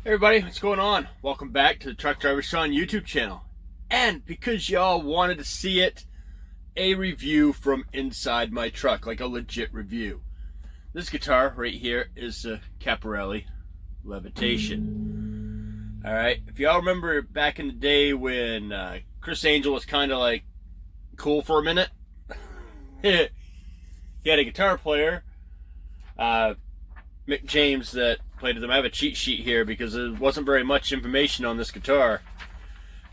Hey everybody, what's going on? Welcome back to the Truck Driver Sean YouTube channel. And because y'all wanted to see it, a review from inside my truck, like a legit review. This guitar right here is the Caparelli Levitation. Alright, if y'all remember back in the day when Criss Angel was kind of like cool for a minute, he had a guitar player, Mick James, that played with him. I have a cheat sheet here because there wasn't very much information on this guitar.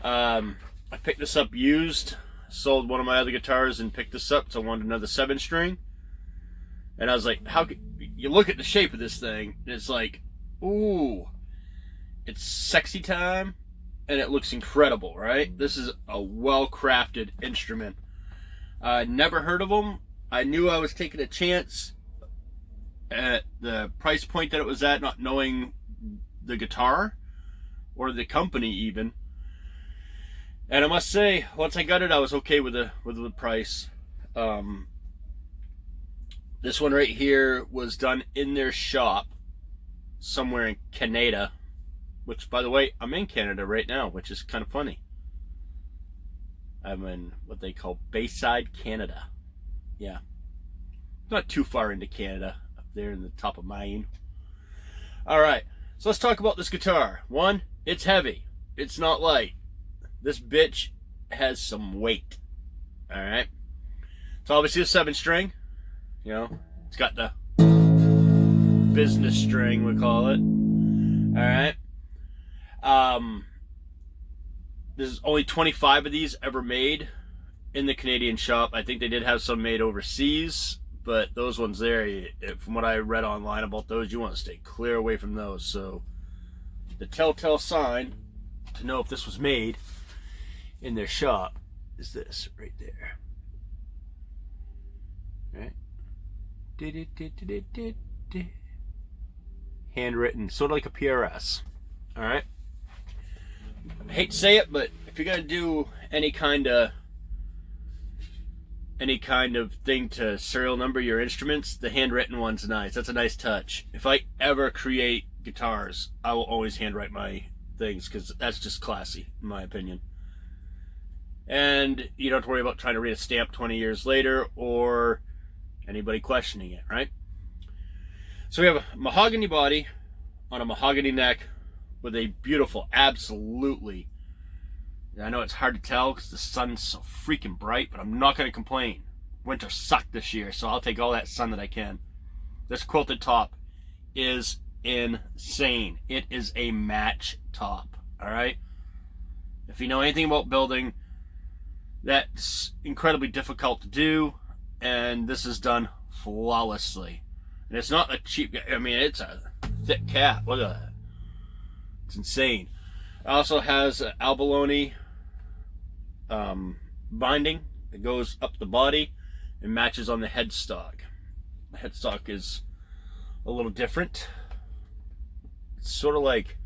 I picked this up used, sold one of my other guitars and picked this up because I wanted another 7-string. And I was like, how could you look at the shape of this thing and it's like, ooh, it's sexy time and it looks incredible, right? This is a well-crafted instrument. Never heard of them. I knew I was taking a chance at the price point that it was at, not knowing the guitar or the company even. And I must say, once I got it, I was okay with the price. This one right here was done in their shop somewhere in Canada, which, by the way, I'm in Canada right now, which is kind of funny. I'm in what they call Bayside, Canada. Yeah, not too far into Canada, up there in the top of Maine. All right, so let's talk about this guitar. One, it's heavy. It's not light. This bitch has some weight. All right, it's obviously a 7-string. You know, it's got the business string, we call it. All right. There's only 25 of these ever made in the Canadian shop. I think they did have some made overseas, but those ones there, from what I read online about those, you want to stay clear away from those. So the telltale sign to know if this was made in their shop is this right there. Right? Handwritten, sort of like a PRS. All right. I hate to say it, but if you're gonna do any kind of thing to serial number your instruments, the handwritten one's nice. That's a nice touch. If I ever create guitars, I will always handwrite my things because that's just classy, in my opinion. And you don't have to worry about trying to read a stamp 20 years later or anybody questioning it, right? So we have a mahogany body on a mahogany neck with a beautiful, absolutely, I know it's hard to tell because the sun's so freaking bright, but I'm not going to complain. Winter sucked this year, so I'll take all that sun that I can. This quilted top is insane. It is a match top, all right? If you know anything about building, that's incredibly difficult to do, and this is done flawlessly. And it's not a cheap, I mean, it's a thick cap. Look at that. It's insane. It also has an abalone binding that goes up the body and matches on the headstock. The headstock is a little different. It's sort of like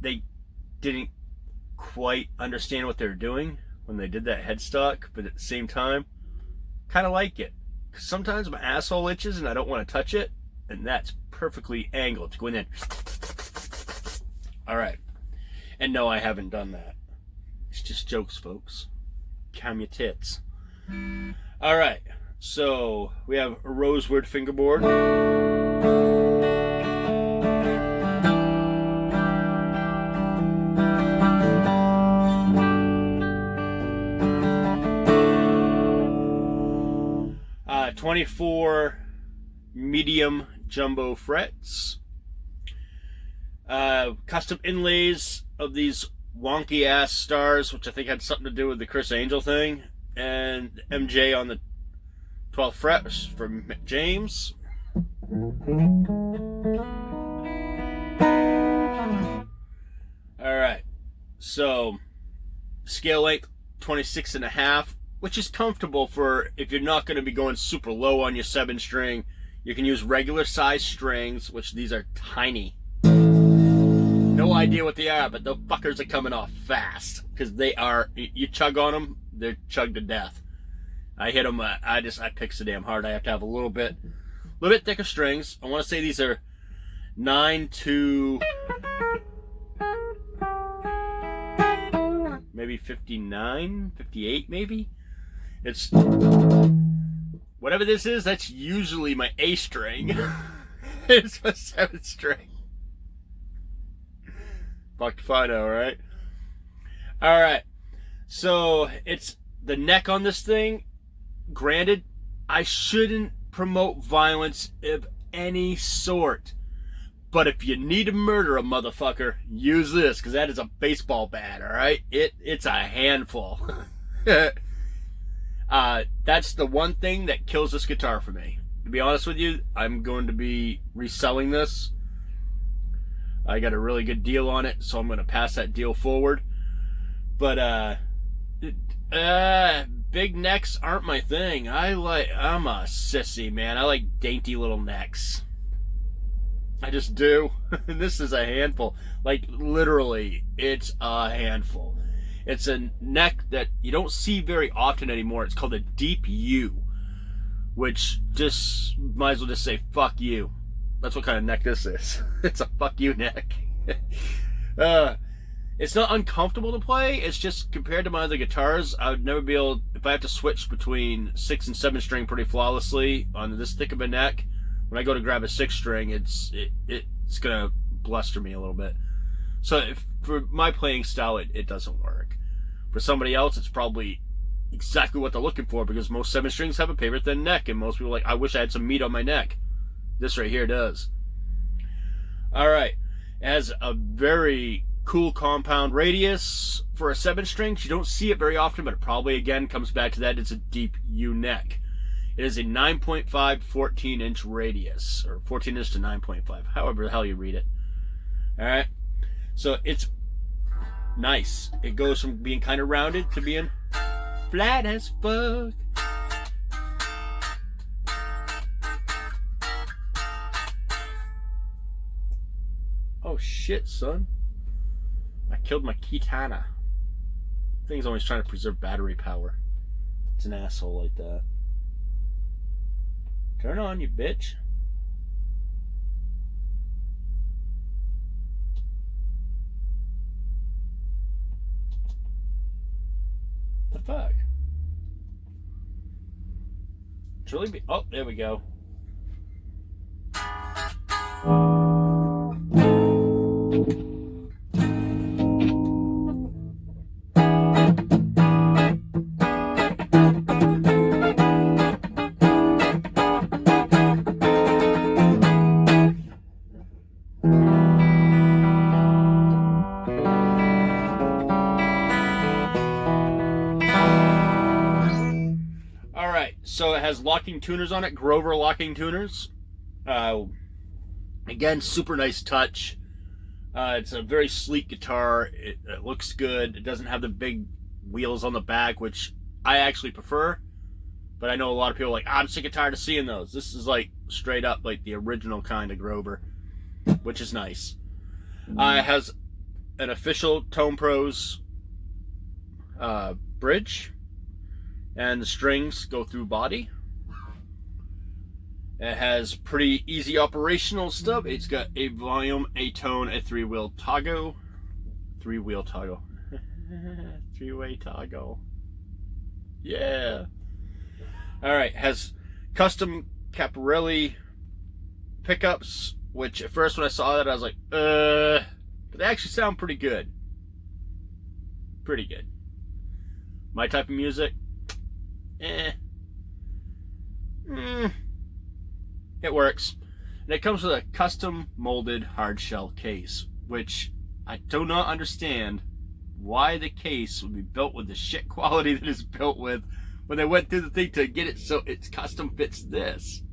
they didn't quite understand what they were doing when they did that headstock, but at the same time, kind of like it. Because sometimes my asshole itches and I don't want to touch it, and that's perfectly angled to go in there. All right. And no, I haven't done that. It's just jokes, folks. Calm your tits. All right. So we have a rosewood fingerboard. Uh, 24 medium jumbo frets. Custom inlays of these wonky ass stars, which I think had something to do with the Criss Angel thing, and MJ on the 12th fret from Mick James. All right, so scale length 26.5, which is comfortable for if you're not going to be going super low on your 7-string. You can use regular size strings, which these are tiny. No idea what they are, but the fuckers are coming off fast because they are. You chug on them, they're chugged to death. I hit them. I pick so damn hard. I have to have a little bit thicker strings. I want to say these are 9 to maybe 59, 58 maybe. It's whatever this is, that's usually my A string. It's my 7th string. Fucked if I know, right? Alright. So it's the neck on this thing. Granted, I shouldn't promote violence of any sort. But if you need to murder a motherfucker, use this, because that is a baseball bat, alright? It's a handful. That's the one thing that kills this guitar for me. To be honest with you, I'm going to be reselling this. I got a really good deal on it, so I'm going to pass that deal forward. But, big necks aren't my thing. I'm a sissy, man. I like dainty little necks. I just do. And this is a handful. Like, literally, it's a handful. It's a neck that you don't see very often anymore. It's called a deep U, which just might as well just say fuck you. That's what kind of neck this is. It's a fuck you neck. It's not uncomfortable to play. It's just compared to my other guitars, I would never be able, if I have to switch between 6 and 7 string pretty flawlessly on this thick of a neck, when I go to grab a 6 string, it's gonna bluster me a little bit. So for my playing style, it doesn't work. For somebody else, it's probably exactly what they're looking for, because most 7 strings have a paper thin neck, and most people are like, I wish I had some meat on my neck. This right here does. Alright, it has a very cool compound radius for a 7 string. You don't see it very often, but it probably again comes back to that. It's a deep U neck. It is a 9.5 14-inch radius, or 14 inch to 9.5, however the hell you read it. Alright, so it's nice. It goes from being kind of rounded to being flat as fuck. Oh shit, son. I killed my Katana. Thing's always trying to preserve battery power. It's an asshole like that. Turn on, you bitch. The fuck? It's really be. Oh, there we go. So it has locking tuners on it, Grover locking tuners. Again, super nice touch. It's a very sleek guitar. It looks good. It doesn't have the big wheels on the back, which I actually prefer. But I know a lot of people are like, I'm sick and tired of seeing those. This is like straight up like the original kind of Grover, which is nice. It has an official Tone Pros bridge. And the strings go through body. It has pretty easy operational stuff. It's got a volume, a tone, a 3-wheel toggle. 3-wheel toggle. 3-way toggle. Yeah. Alright, has custom Caparelli pickups, which at first when I saw that I was like, but they actually sound pretty good. Pretty good. My type of music, it works. And it comes with a custom molded hard shell case, which I do not understand why the case would be built with the shit quality that it's built with when they went through the thing to get it so it custom fits this.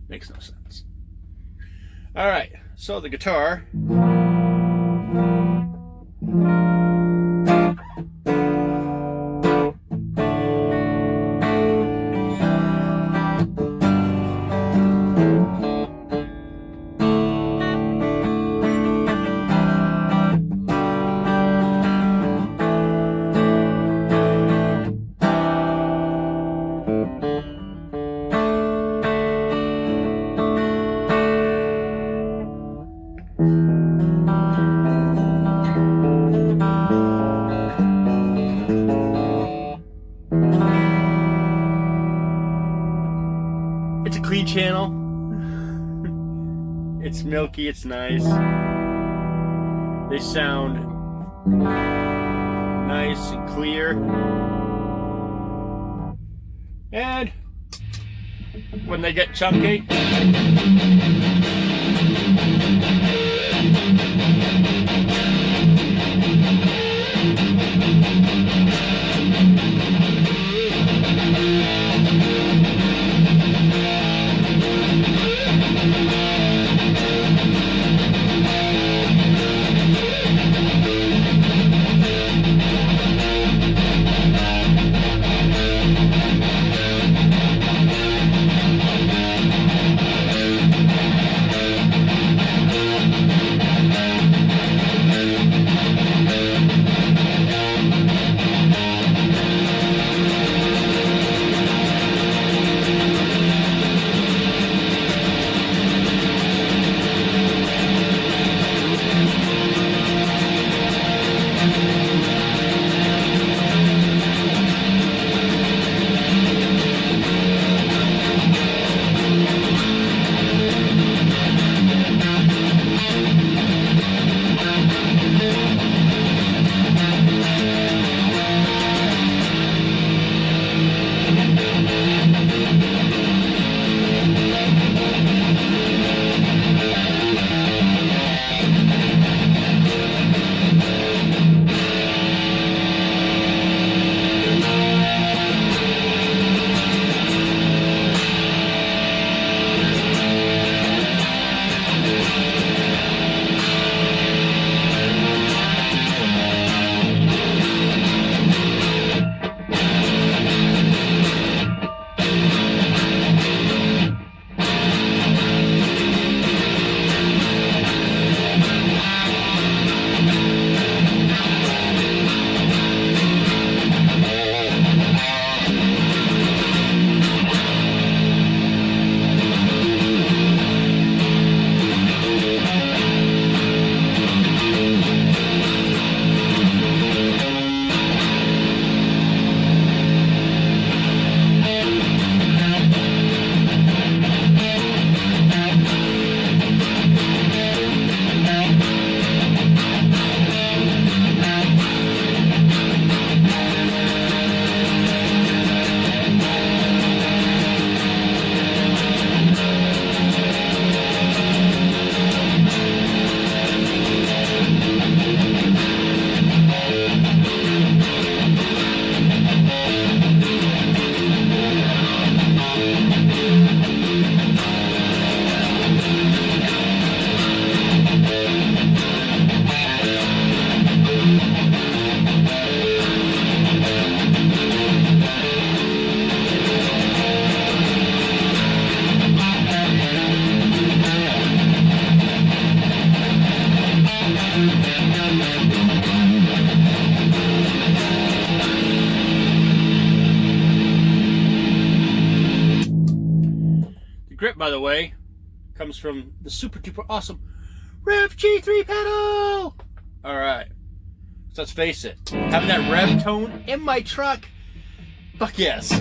Makes no sense. Alright, so the guitar. It's a clean channel. It's milky, it's nice. They sound nice and clear. And when they get chunky, grip, by the way, comes from the super duper awesome Revv G3 pedal. Alright, so let's face it, having that Revv tone in my truck, fuck yes.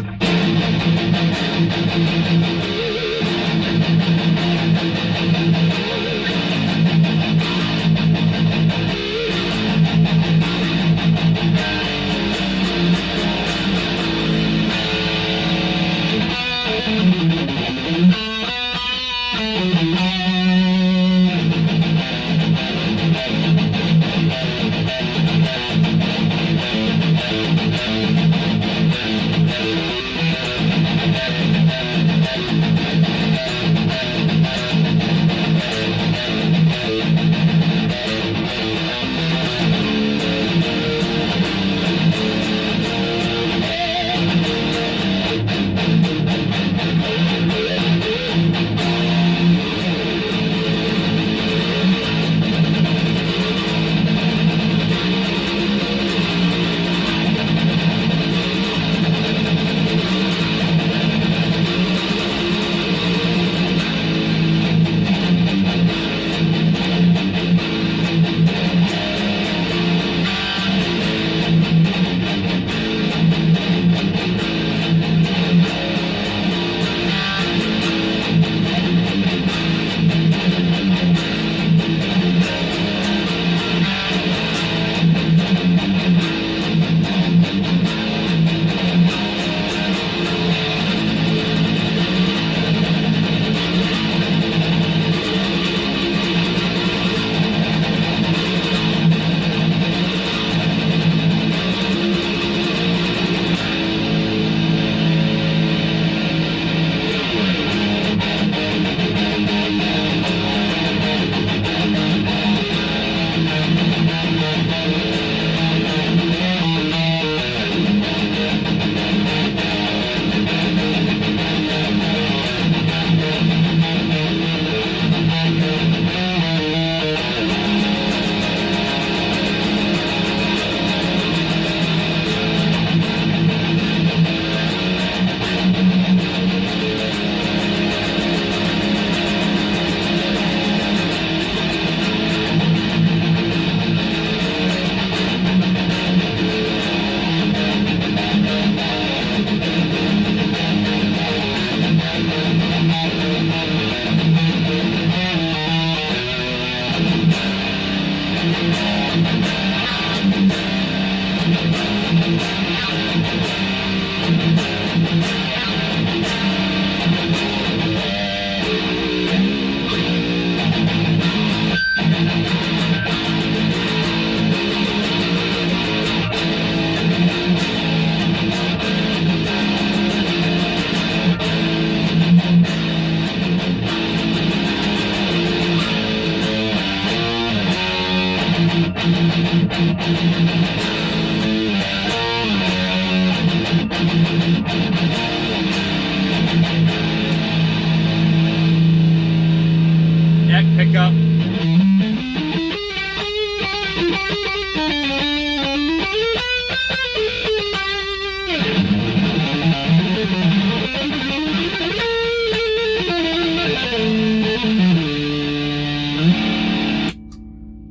Neck pickup.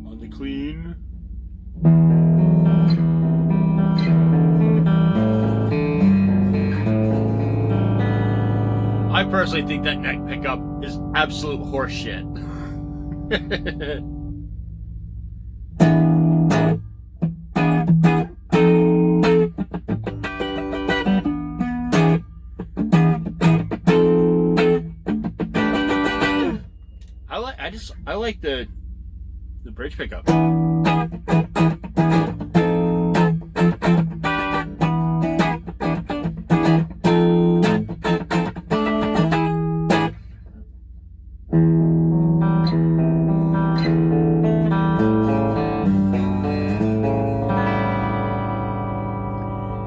On the clean. I personally think that neck pickup is absolute horseshit. I like the bridge pickup.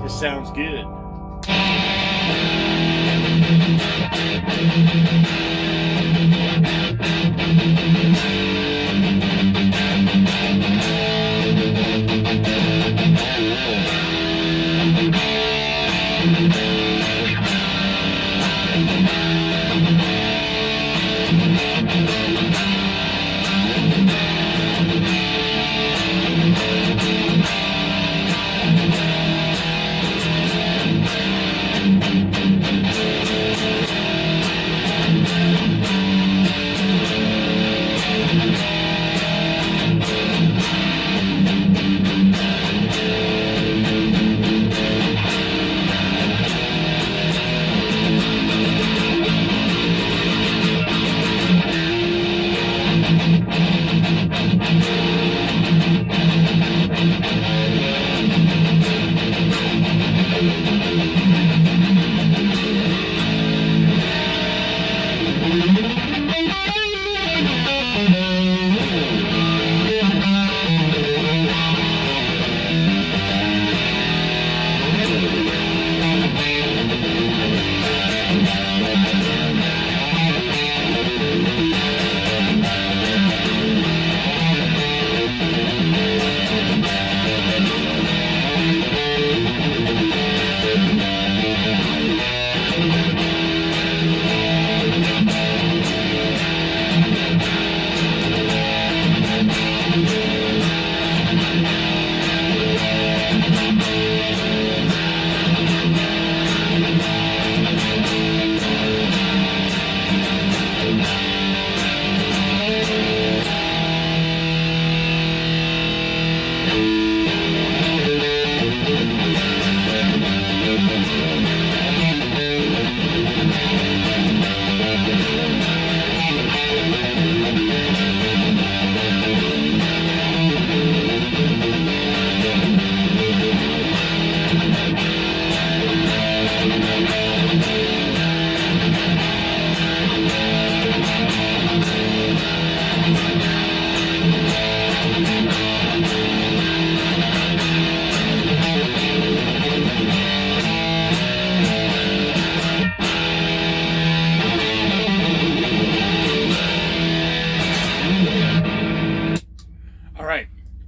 Just sounds good.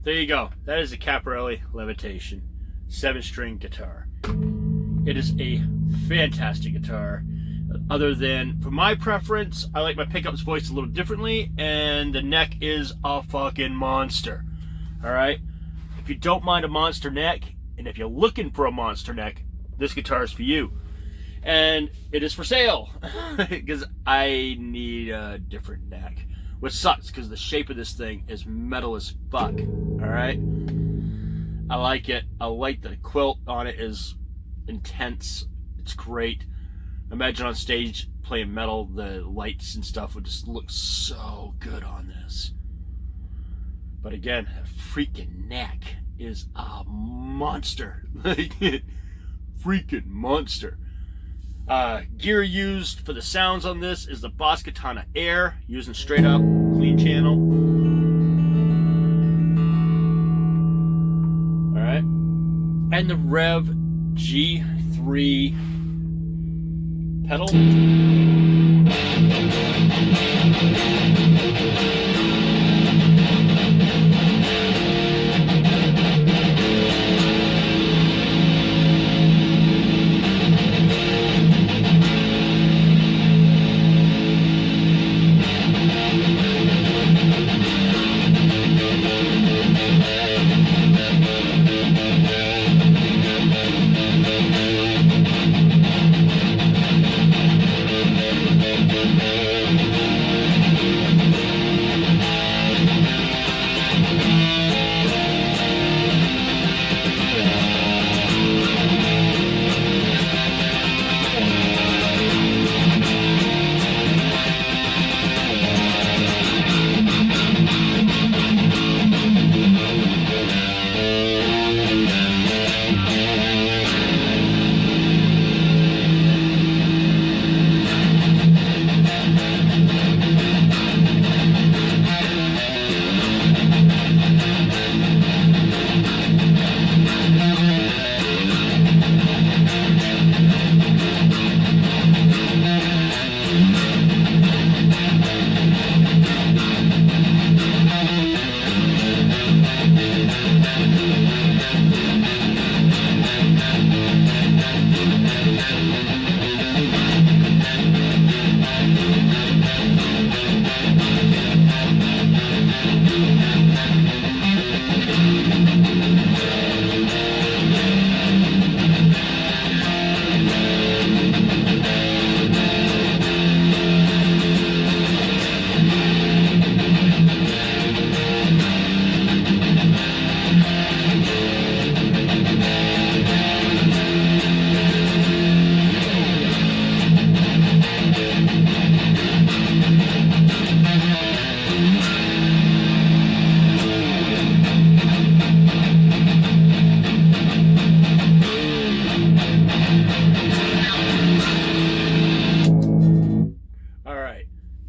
There you go. That is a Caparelli Levitation 7-string guitar. It is a fantastic guitar. Other than, for my preference, I like my pickups voiced a little differently, and the neck is a fucking monster. Alright? If you don't mind a monster neck, and if you're looking for a monster neck, this guitar is for you. And it is for sale, because I need a different neck. Which sucks, because the shape of this thing is metal as fuck. Alright? I like it. I like the quilt on it is intense. It's great. Imagine on stage playing metal, the lights and stuff would just look so good on this. But again, a freaking neck is a monster. Like, freaking monster. Gear used for the sounds on this is the BOSS Katana Air, using straight up clean channel. riding the Revv G3 pedal.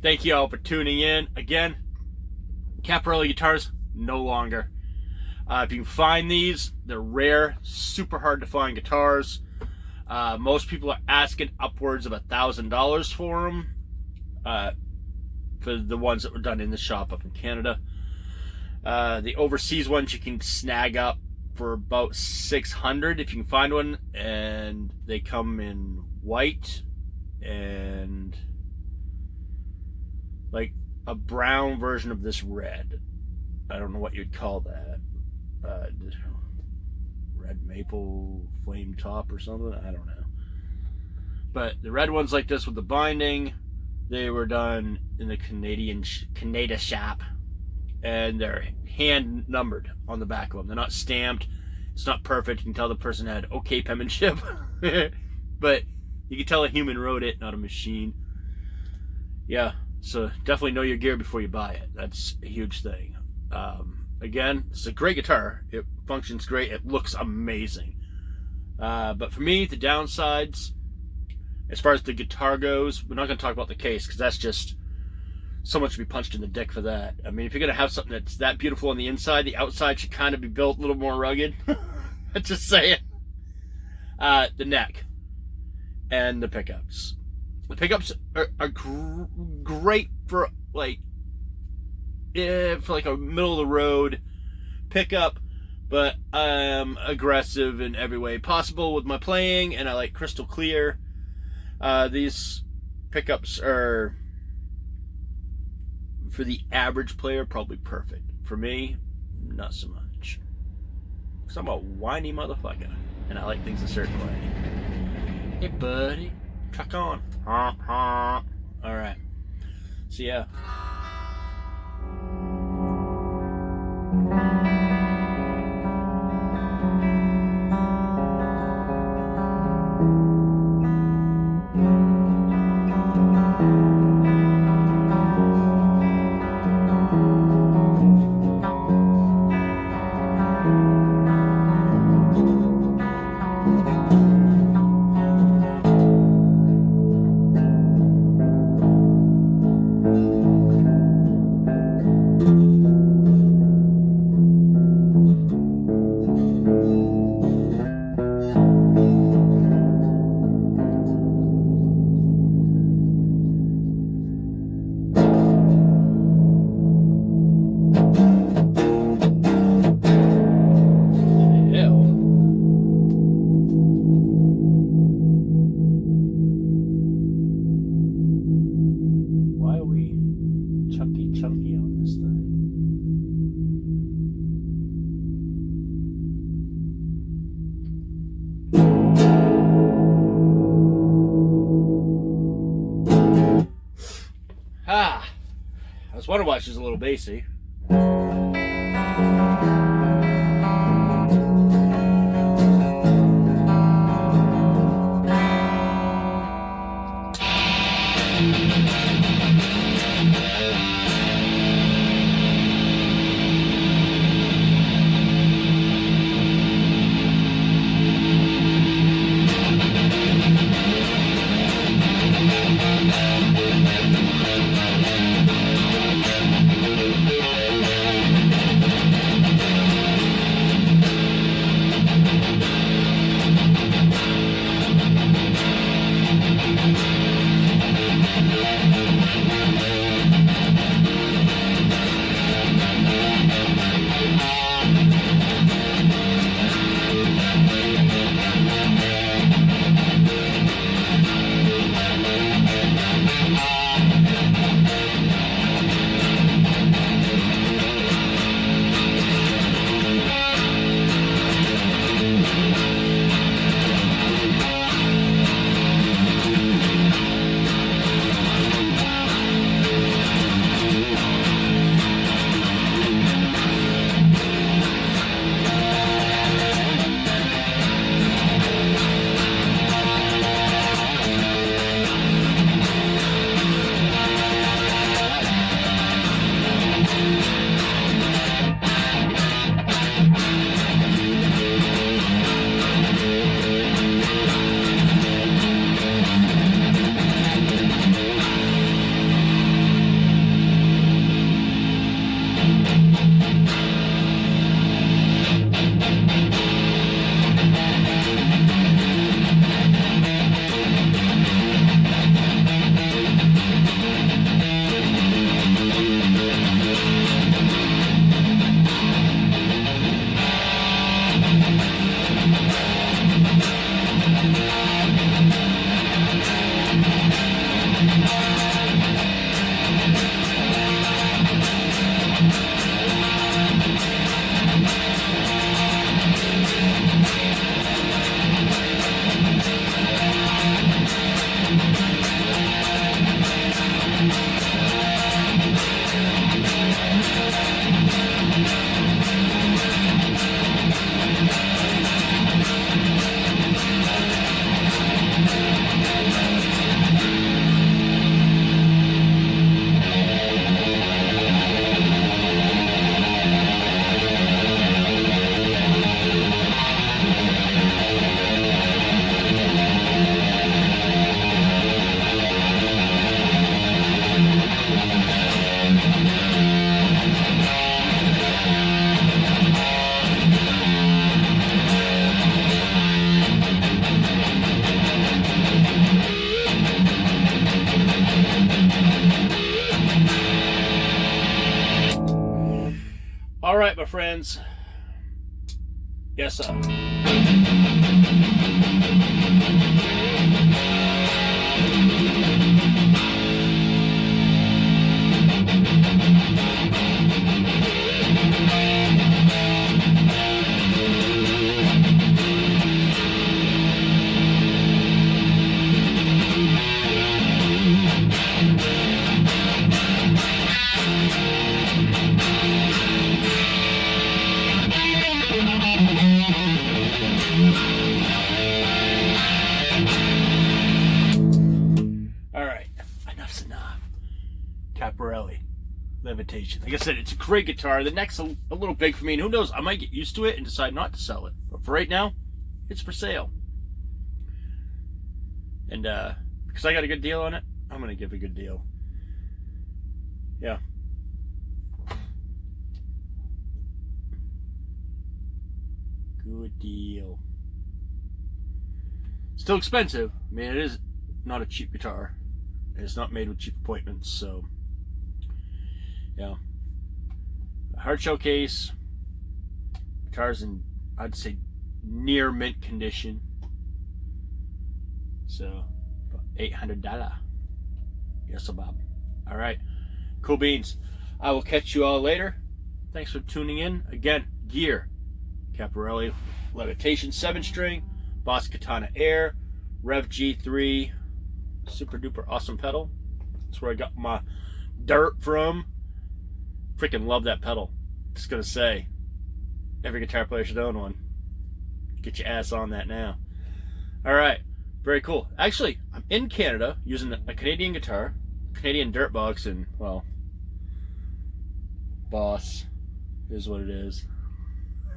Thank you all for tuning in. Again, Caparelli Guitars, no longer. If you can find these, they're rare, super hard to find guitars. Most people are asking upwards of $1,000 for them. For the ones that were done in the shop up in Canada. The overseas ones you can snag up for about $600 if you can find one, and they come in white and like a brown version of this red. I don't know what you'd call that. Red maple flame top or something. I don't know. But the red ones like this with the binding, they were done in the Canada shop, and they're hand numbered on the back of them. They're not stamped. It's not perfect. You can tell the person had okay penmanship, but you can tell a human wrote it, not a machine. Yeah. So definitely know your gear before you buy it. That's a huge thing. Again, it's a great guitar. It functions great. It looks amazing. But for me, the downsides, as far as the guitar goes, we're not going to talk about the case because that's just so much to be punched in the dick for that. I mean, if you're going to have something that's that beautiful on the inside, the outside should kind of be built a little more rugged. Just saying. The neck and the pickups. The pickups are great for like a middle of the road pickup, but I'm aggressive in every way possible with my playing, and I like crystal clear. These pickups are, for the average player, probably perfect. For me, not so much. Because I'm a whiny motherfucker, and I like things a certain way. Hey, buddy. Truck on. Alright. So, yeah. this thing. Ah, I was wondering why she's a little bassy. All right, my friends. Yes, sir. Caparelli Levitation. Like I said, it's a great guitar. The neck's a little big for me, and who knows, I might get used to it and decide not to sell it. But for right now, it's for sale. And because I got a good deal on it, I'm going to give a good deal. Yeah. Good deal. Still expensive. I mean, it is not a cheap guitar. It's not made with cheap appointments, so yeah. Hard showcase. Guitar's in, I'd say, near mint condition. So, $800. Yes, Bob. All right, cool beans. I will catch you all later. Thanks for tuning in. Again, gear. Caparelli Levitation 7-string, BOSS Katana Air, Revv G3, super duper awesome pedal. That's where I got my dirt from. Freaking love that pedal. Just gonna say, every guitar player should own one. Get your ass on that now. Alright, very cool. Actually, I'm in Canada using a Canadian guitar, Canadian dirt box, and, well, BOSS is what it is.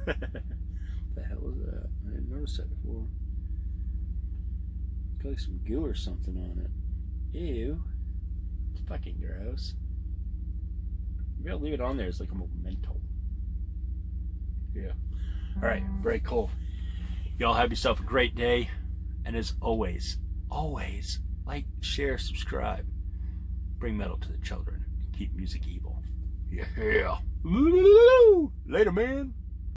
The hell is that? I didn't notice that before. Got like some goo or something on it. Ew. It's fucking gross. Maybe I'll leave it on there as like a memento. Yeah. Alright, very cool. Y'all have yourself a great day. And as always, always like, share, subscribe. Bring metal to the children. Keep music evil. Yeah. Later, man.